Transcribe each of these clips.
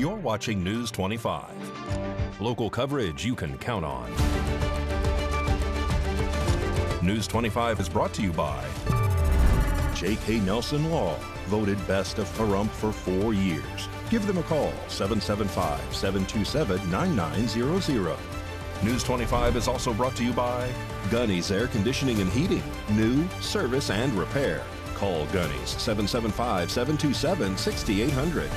You're watching News 25. Local coverage you can count on. News 25 is brought to you by J.K. Nelson Law, voted best of Pahrump for 4 years. Give them a call, 775-727-9900. News 25 is also brought to you by Gunny's Air Conditioning and Heating. New, service, and repair. Call Gunny's, 775-727-6800.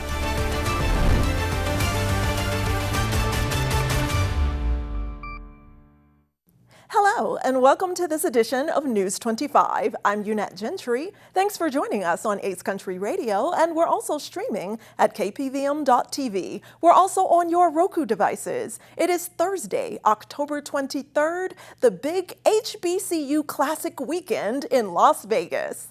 Hello, and welcome to this edition of News 25. I'm Unette Gentry. Thanks for joining us on Ace Country Radio, and we're also streaming at KPVM.TV. We're also on your Roku devices. It is Thursday, October 23rd, the big HBCU Classic weekend in Las Vegas.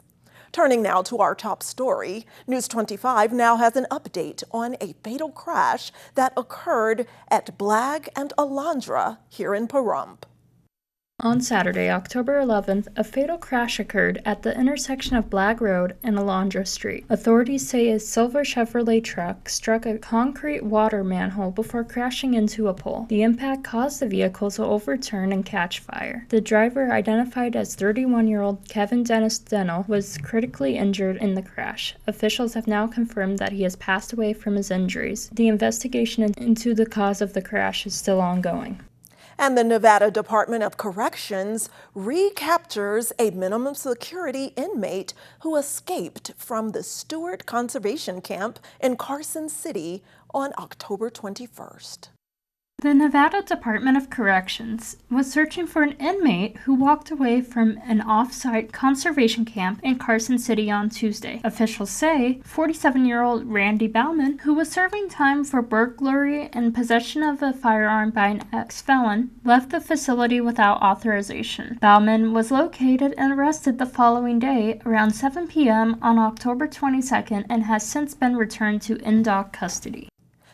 Turning now to our top story, News 25 now has an update on a fatal crash that occurred at Blagg and Alondra here in Pahrump. On Saturday, October 11th, a fatal crash occurred at the intersection of Blagg Road and Alondra Street. Authorities say a silver Chevrolet truck struck a concrete water manhole before crashing into a pole. The impact caused the vehicle to overturn and catch fire. The driver, identified as 31-year-old Kevin Dennis Dennell, was critically injured in the crash. Officials have now confirmed that he has passed away from his injuries. The investigation into the cause of the crash is still ongoing. And the Nevada Department of Corrections recaptures a minimum security inmate who escaped from the Stewart Conservation Camp in Carson City on October 21st. The Nevada Department of Corrections was searching for an inmate who walked away from an off-site conservation camp in Carson City on Tuesday. Officials say 47-year-old Randy Bauman, who was serving time for burglary and possession of a firearm by an ex-felon, left the facility without authorization. Bauman was located and arrested the following day around 7 p.m. on October 22nd and has since been returned to in-doc custody.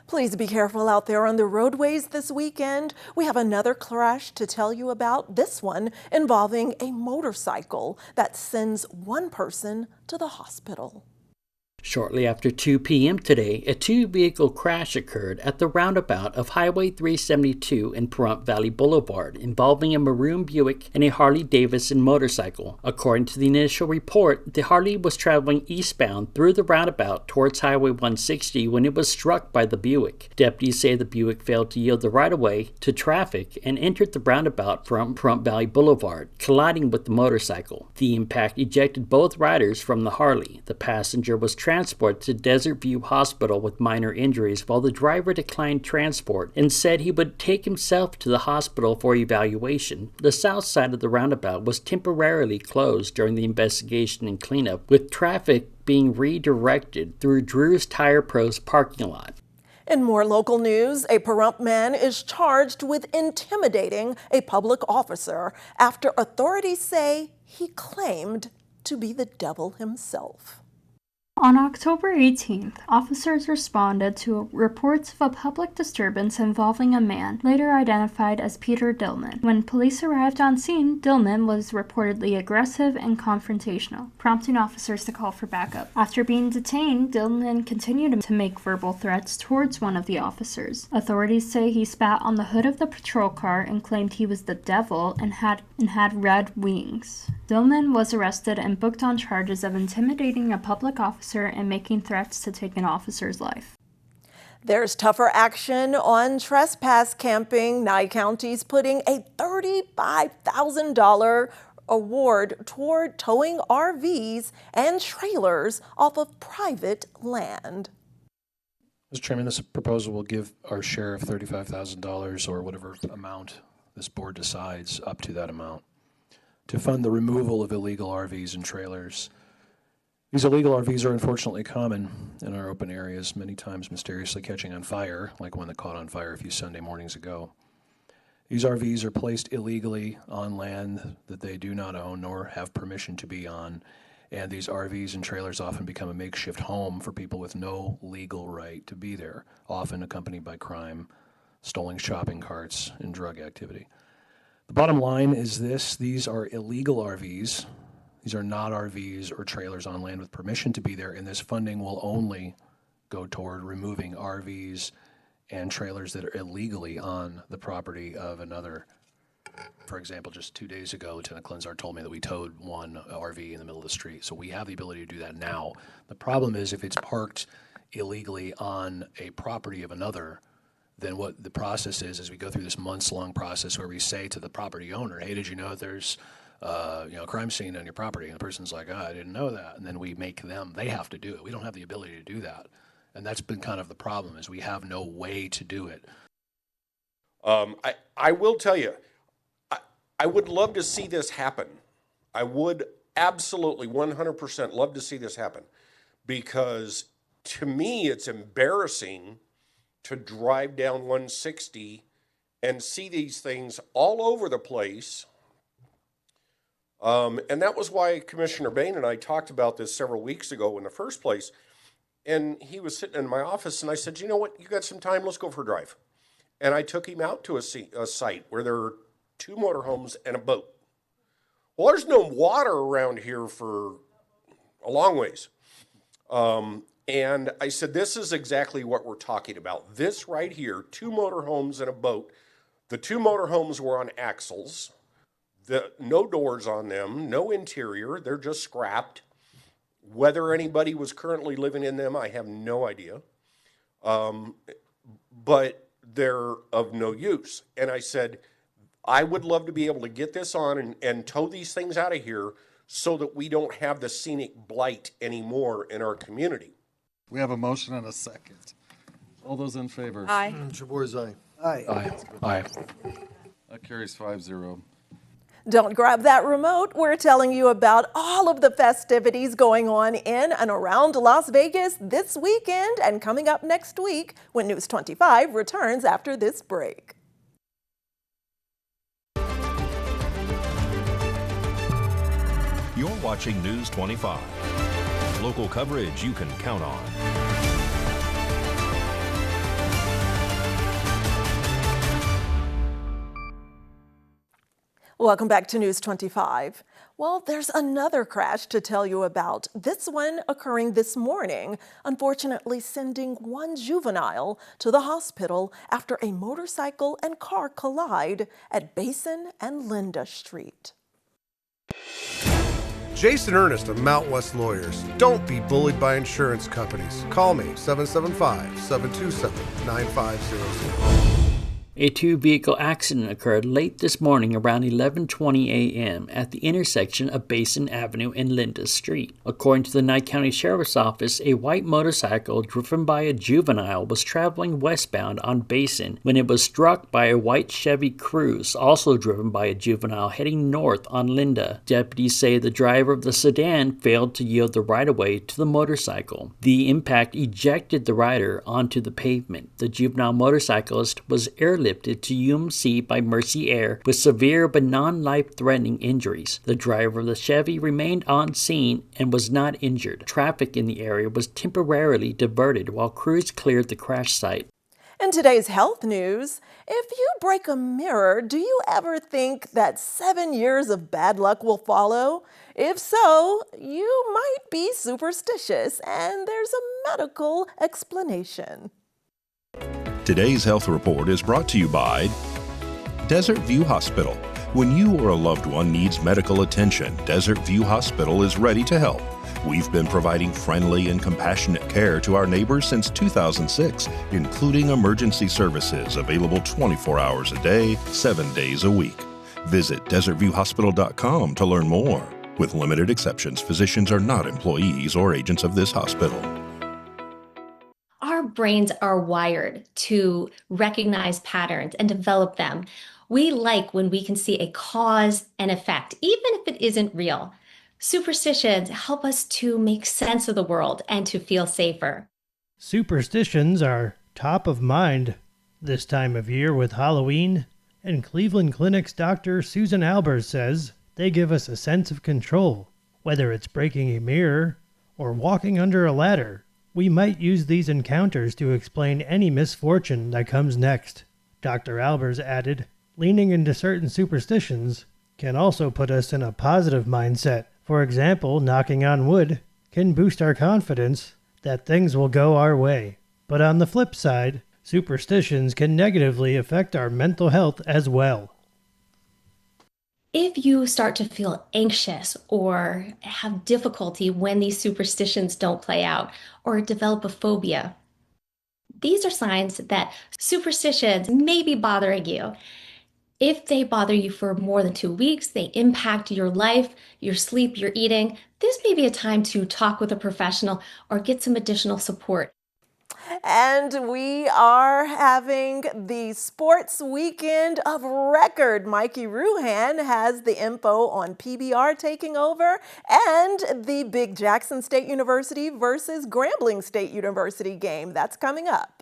Please be careful out there on the roadways this weekend. We have another crash to tell you about, this one involving a motorcycle that sends one person to the hospital. Shortly after 2 p.m. today, a two-vehicle crash occurred at the roundabout of Highway 372 and Pahrump Valley Boulevard, involving a maroon Buick and a Harley-Davidson motorcycle. According to the initial report, the Harley was traveling eastbound through the roundabout towards Highway 160 when it was struck by the Buick. Deputies say the Buick failed to yield the right-of-way to traffic and entered the roundabout from Pahrump Valley Boulevard, colliding with the motorcycle. The impact ejected both riders from the Harley. The passenger was transported to Desert View Hospital with minor injuries, while the driver declined transport and said he would take himself to the hospital for evaluation. The south side of the roundabout was temporarily closed during the investigation and cleanup, with traffic being redirected through Drew's Tire Pros parking lot. In more local news, a Pahrump man is charged with intimidating a public officer after authorities say he claimed to be the devil himself. On October 18th, officers responded to reports of a public disturbance involving a man, later identified as Peter Dillman. When police arrived on scene, Dillman was reportedly aggressive and confrontational, prompting officers to call for backup. After being detained, Dillman continued to make verbal threats towards one of the officers. Authorities say he spat on the hood of the patrol car and claimed he was the devil and had red wings. Dillman was arrested and booked on charges of intimidating a public officer and making threats to take an officer's life. There's tougher action on trespass camping. Nye County's putting a $35,000 award toward towing RVs and trailers off of private land. Mr. Chairman, this proposal will give our share of $35,000 or whatever amount this board decides, up to that amount, to fund the removal of illegal RVs and trailers. These illegal RVs are unfortunately common in our open areas, many times mysteriously catching on fire, like one that caught on fire a few Sunday mornings ago. These RVs are placed illegally on land that they do not own nor have permission to be on, and these RVs and trailers often become a makeshift home for people with no legal right to be there, often accompanied by crime, stolen shopping carts, and drug activity. The bottom line is this: these are illegal RVs. These are not RVs or trailers on land with permission to be there, and this funding will only go toward removing RVs and trailers that are illegally on the property of another. For example, just 2 days ago, Lieutenant Klinzar told me that we towed one RV in the middle of the street. So we have the ability to do that now. The problem is if it's parked illegally on a property of another, then what the process is we go through this months-long process where we say to the property owner, hey, did you know that there's a crime scene on your property? And the person's like, I didn't know that. And then we make them, they have to do it. We don't have the ability to do that. And that's been kind of the problem, is we have no way to do it. I will tell you, I would love to see this happen. I would absolutely 100% love to see this happen, because to me it's embarrassing to drive down 160 and see these things all over the place. And that was why Commissioner Bain and I talked about this several weeks ago in the first place. And he was sitting in my office, and I said, you know what, you got some time, let's go for a drive. And I took him out to a site where there are 2 motorhomes and a boat. Well, there's no water around here for a long ways. And I said, this is exactly what we're talking about. This right here, 2 motorhomes and a boat. The 2 motorhomes were on axles. No doors on them, no interior. They're just scrapped. Whether anybody was currently living in them, I have no idea. But they're of no use. And I said, I would love to be able to get this on and tow these things out of here so that we don't have the scenic blight anymore in our community. We have a motion and a second. All those in favor? Aye. Jabor's aye. Aye. Aye. That carries 5-0. Don't grab that remote. We're telling you about all of the festivities going on in and around Las Vegas this weekend and coming up next week when News 25 returns after this break. You're watching News 25. Local coverage you can count on. Welcome back to News 25. Well, there's another crash to tell you about. This one occurring this morning, unfortunately sending one juvenile to the hospital after a motorcycle and car collide at Basin and Linda Street. Jason Ernest of Mount West Lawyers. Don't be bullied by insurance companies. Call me, 775-727-9500. A 2-vehicle accident occurred late this morning around 11:20 a.m. at the intersection of Basin Avenue and Linda Street. According to the Nye County Sheriff's Office, a white motorcycle driven by a juvenile was traveling westbound on Basin when it was struck by a white Chevy Cruze, also driven by a juvenile heading north on Linda. Deputies say the driver of the sedan failed to yield the right-of-way to the motorcycle. The impact ejected the rider onto the pavement. The juvenile motorcyclist was airlifted to UMC by Mercy Air with severe but non-life-threatening injuries. The driver of the Chevy remained on scene and was not injured. Traffic in the area was temporarily diverted while crews cleared the crash site. In today's health news, if you break a mirror, do you ever think that 7 years of bad luck will follow? If so, you might be superstitious, and there's a medical explanation. Today's health report is brought to you by Desert View Hospital. When you or a loved one needs medical attention, Desert View Hospital is ready to help. We've been providing friendly and compassionate care to our neighbors since 2006, including emergency services available 24 hours a day, 7 days a week. Visit desertviewhospital.com to learn more. With limited exceptions, physicians are not employees or agents of this hospital. Our brains are wired to recognize patterns and develop them. We like when we can see a cause and effect, even if it isn't real. Superstitions help us to make sense of the world and to feel safer. Superstitions are top of mind this time of year with Halloween, and Cleveland Clinic's Dr. Susan Albers says they give us a sense of control. Whether it's breaking a mirror or walking under a ladder, we might use these encounters to explain any misfortune that comes next. Dr. Albers added, leaning into certain superstitions can also put us in a positive mindset. For example, knocking on wood can boost our confidence that things will go our way. But on the flip side, superstitions can negatively affect our mental health as well. If you start to feel anxious or have difficulty when these superstitions don't play out or develop a phobia, these are signs that superstitions may be bothering you. If they bother you for more than 2 weeks, they impact your life, your sleep, your eating, this may be a time to talk with a professional or get some additional support. And we are having the sports weekend of record. Mikey Ruhan has the info on PBR taking over and the big Jackson State University versus Grambling State University game. That's coming up.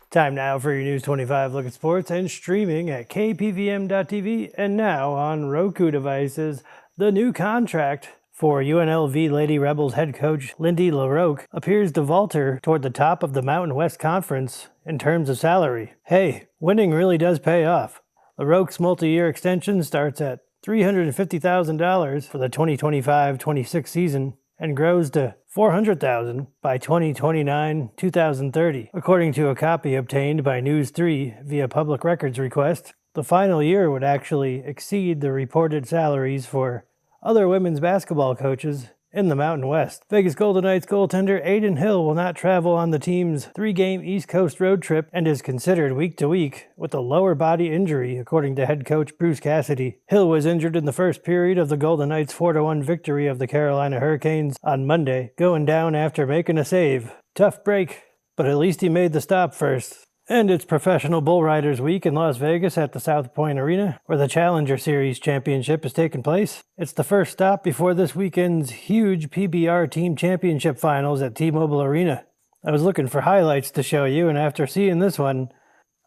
Time now for your News 25 look at sports and streaming at KPVM.TV and now on Roku devices. The new contract for UNLV Lady Rebels head coach Lindy LaRoque appears to falter toward the top of the Mountain West Conference in terms of salary. Hey, winning really does pay off. LaRoque's multi-year extension starts at $350,000 for the 2025-26 season and grows to $400,000 by 2029-2030. According to a copy obtained by News 3 via public records request, the final year would actually exceed the reported salaries for other women's basketball coaches in the Mountain West. Vegas Golden Knights goaltender Aiden Hill will not travel on the team's 3-game East Coast road trip and is considered week to week with a lower body injury, according to head coach Bruce Cassidy. Hill was injured in the first period of the Golden Knights' 4-1 victory of the Carolina Hurricanes on Monday, going down after making a save. Tough break, but at least he made the stop first. And it's Professional Bull Riders Week in Las Vegas at the South Point Arena, where the Challenger Series Championship is taking place. It's the first stop before this weekend's huge PBR Team Championship Finals at T-Mobile Arena. I was looking for highlights to show you, and after seeing this one,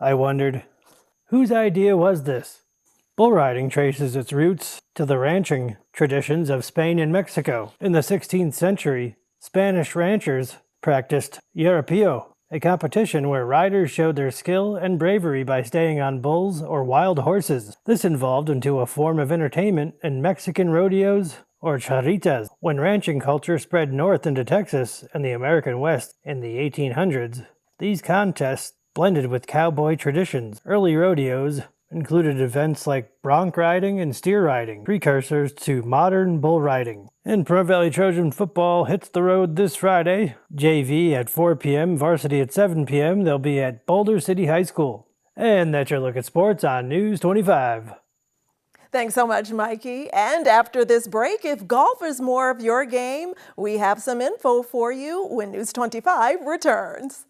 I wondered, whose idea was this? Bull riding traces its roots to the ranching traditions of Spain and Mexico. In the 16th century, Spanish ranchers practiced Yaripeo, a competition where riders showed their skill and bravery by staying on bulls or wild horses. This evolved into a form of entertainment in Mexican rodeos or charritas. When ranching culture spread north into Texas and the American West in the 1800s, these contests blended with cowboy traditions. Early rodeos included events like bronc riding and steer riding, precursors to modern bull riding. And Pahrump Valley Trojan football hits the road this Friday. JV at 4 p.m., varsity at 7 p.m. They'll be at Boulder City High School. And that's your look at sports on News 25. Thanks so much, Mikey. And after this break, if golf is more of your game, we have some info for you when News 25 returns.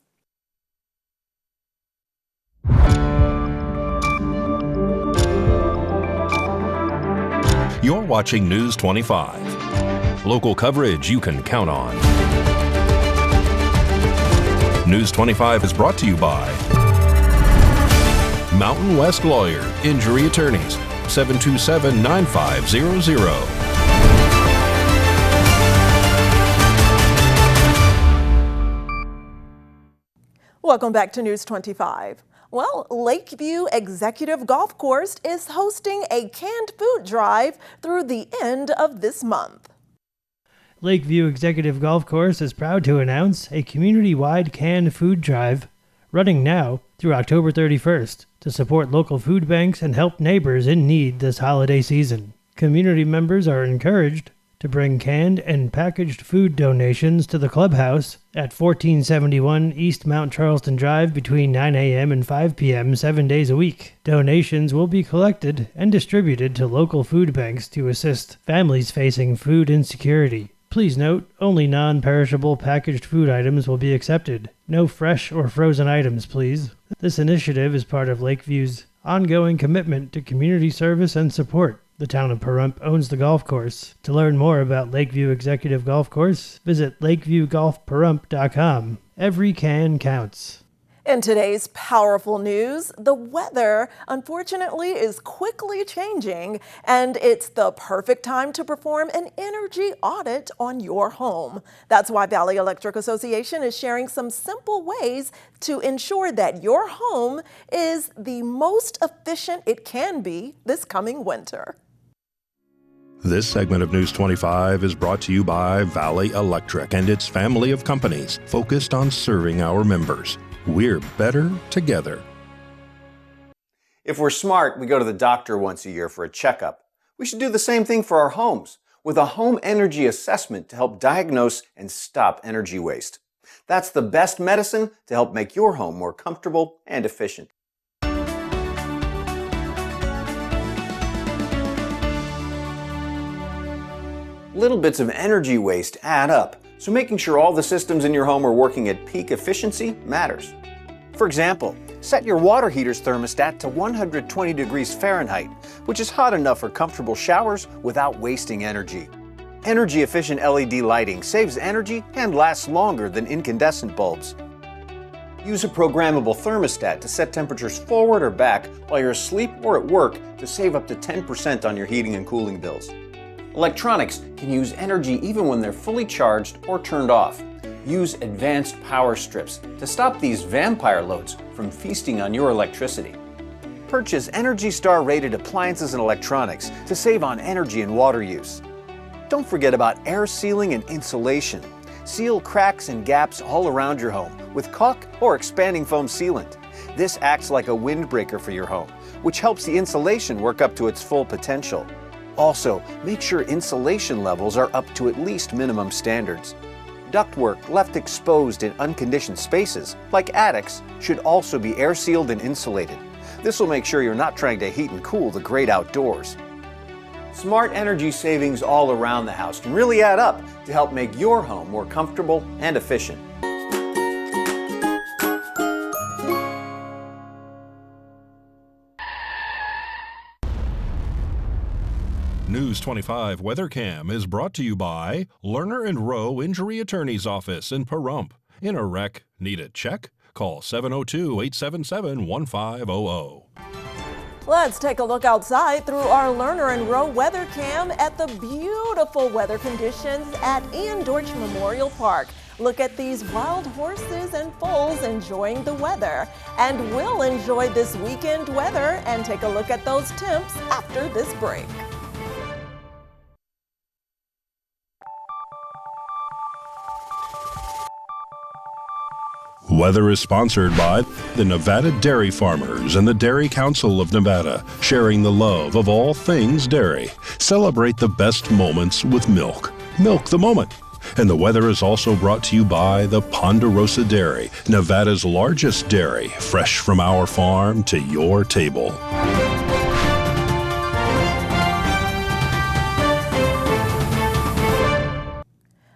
You're watching News 25. Local coverage you can count on. News 25 is brought to you by Mountain West Lawyer, Injury Attorneys, 727-9500. Welcome back to News 25. Well, Lakeview Executive Golf Course is hosting a canned food drive through the end of this month. Lakeview Executive Golf Course is proud to announce a community-wide canned food drive running now through October 31st to support local food banks and help neighbors in need this holiday season. Community members are encouraged to bring canned and packaged food donations to the clubhouse at 1471 East Mount Charleston Drive between 9 a.m. and 5 p.m. 7 days a week. Donations will be collected and distributed to local food banks to assist families facing food insecurity. Please note, only non-perishable packaged food items will be accepted. No fresh or frozen items, please. This initiative is part of Lakeview's ongoing commitment to community service and support. The town of Pahrump owns the golf course. To learn more about Lakeview Executive Golf Course, visit lakeviewgolfpahrump.com. Every can counts. In today's powerful news, the weather, unfortunately, is quickly changing, and it's the perfect time to perform an energy audit on your home. That's why Valley Electric Association is sharing some simple ways to ensure that your home is the most efficient it can be this coming winter. This segment of News 25 is brought to you by Valley Electric and its family of companies focused on serving our members. We're better together. If we're smart, we go to the doctor once a year for a checkup. We should do the same thing for our homes with a home energy assessment to help diagnose and stop energy waste. That's the best medicine to help make your home more comfortable and efficient. Little bits of energy waste add up, so making sure all the systems in your home are working at peak efficiency matters. For example, set your water heater's thermostat to 120 degrees Fahrenheit, which is hot enough for comfortable showers without wasting energy. Energy-efficient LED lighting saves energy and lasts longer than incandescent bulbs. Use a programmable thermostat to set temperatures forward or back while you're asleep or at work to save up to 10% on your heating and cooling bills. Electronics can use energy even when they're fully charged or turned off. Use advanced power strips to stop these vampire loads from feasting on your electricity. Purchase ENERGY STAR rated appliances and electronics to save on energy and water use. Don't forget about air sealing and insulation. Seal cracks and gaps all around your home with caulk or expanding foam sealant. This acts like a windbreaker for your home, which helps the insulation work up to its full potential. Also, make sure insulation levels are up to at least minimum standards. Ductwork left exposed in unconditioned spaces, like attics, should also be air sealed and insulated. This will make sure you're not trying to heat and cool the great outdoors. Smart energy savings all around the house can really add up to help make your home more comfortable and efficient. News 25 WeatherCam is brought to you by Lerner and Rowe Injury Attorney's Office in Pahrump. In a wreck, need a check? Call 702-877-1500. Let's take a look outside through our Lerner and Rowe weather cam at the beautiful weather conditions at Ian Dortch Memorial Park. Look at these wild horses and foals enjoying the weather. And we'll enjoy this weekend weather and take a look at those temps after this break. Weather is sponsored by the Nevada Dairy Farmers and the Dairy Council of Nevada, sharing the love of all things dairy. Celebrate the best moments with milk. Milk the moment. And the weather is also brought to you by the Ponderosa Dairy, Nevada's largest dairy, fresh from our farm to your table.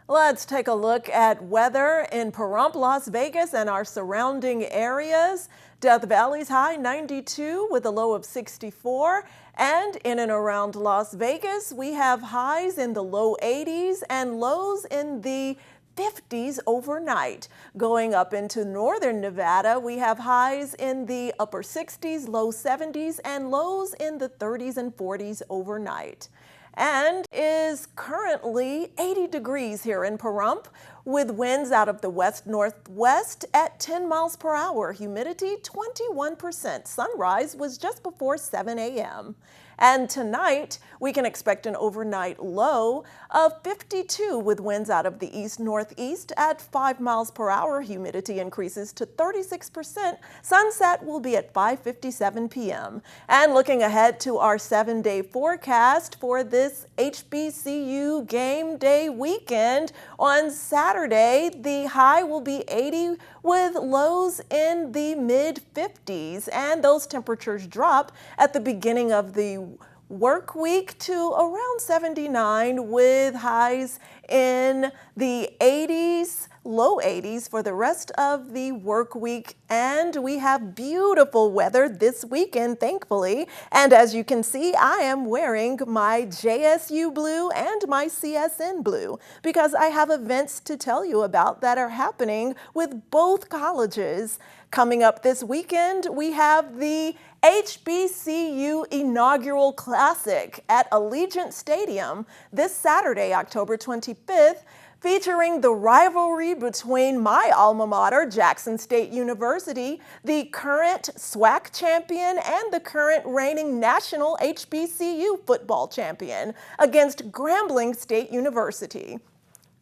Let's take a look at weather in Pahrump, Las Vegas, and our surrounding areas. Death Valley's high 92 with a low of 64. And in and around Las Vegas, we have highs in the low 80s and lows in the 50s overnight. Going up into northern Nevada, we have highs in the upper 60s, low 70s, and lows in the 30s and 40s overnight. And is currently 80 degrees here in Pahrump with winds out of the west-northwest at 10 miles per hour. Humidity 21%. Sunrise was just before 7 a.m. And tonight, we can expect an overnight low of 52 with winds out of the east-northeast at 5 miles per hour. Humidity increases to 36%. Sunset will be at 5:57 p.m. And looking ahead to our 7-day forecast for this HBCU game day weekend, on Saturday, the high will be 80 with lows in the mid-50s, and those temperatures drop at the beginning of the work week to around 79 with highs in the 80s, low 80s for the rest of the work week. And we have beautiful weather this weekend, thankfully. And as you can see, I am wearing my JSU blue and my CSN blue because I have events to tell you about that are happening with both colleges. Coming up this weekend, we have the HBCU Inaugural Classic at Allegiant Stadium this Saturday, October 25th, featuring the rivalry between my alma mater, Jackson State University, the current SWAC champion and the current reigning national HBCU football champion, against Grambling State University.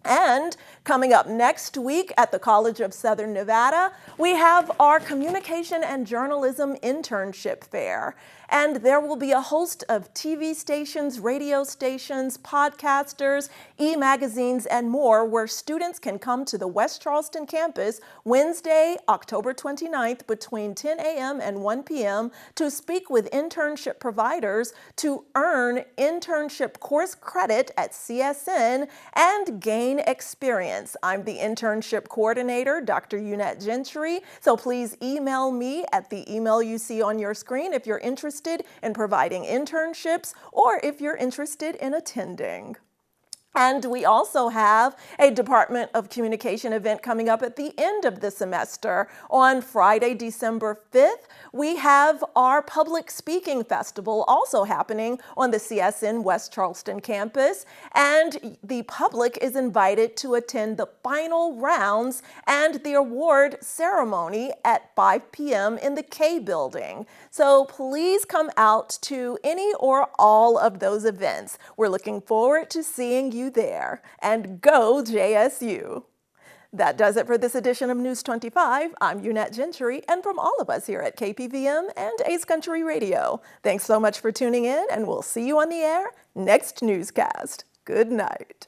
And coming up next week at the College of Southern Nevada, we have our Communication and Journalism Internship Fair. And there will be a host of TV stations, radio stations, podcasters, e-magazines, and more where students can come to the West Charleston campus Wednesday, October 29th between 10 a.m. and 1 p.m. to speak with internship providers to earn internship course credit at CSN and gain experience. I'm the internship coordinator, Dr. Unette Gentry, so please email me at the email you see on your screen if you're interested in providing internships or if you're interested in attending. And we also have a Department of Communication event coming up at the end of the semester. On Friday, December 5th, we have our Public Speaking Festival also happening on the CSN West Charleston campus, and the public is invited to attend the final rounds and the award ceremony at 5 p.m. in the K building. So please come out to any or all of those events. We're looking forward to seeing you there, and go JSU. That does it for this edition of News 25. I'm Unette Gentry, and from all of us here at KPVM and Ace Country Radio, thanks so much for tuning in, and we'll see you on the air next newscast. Good night.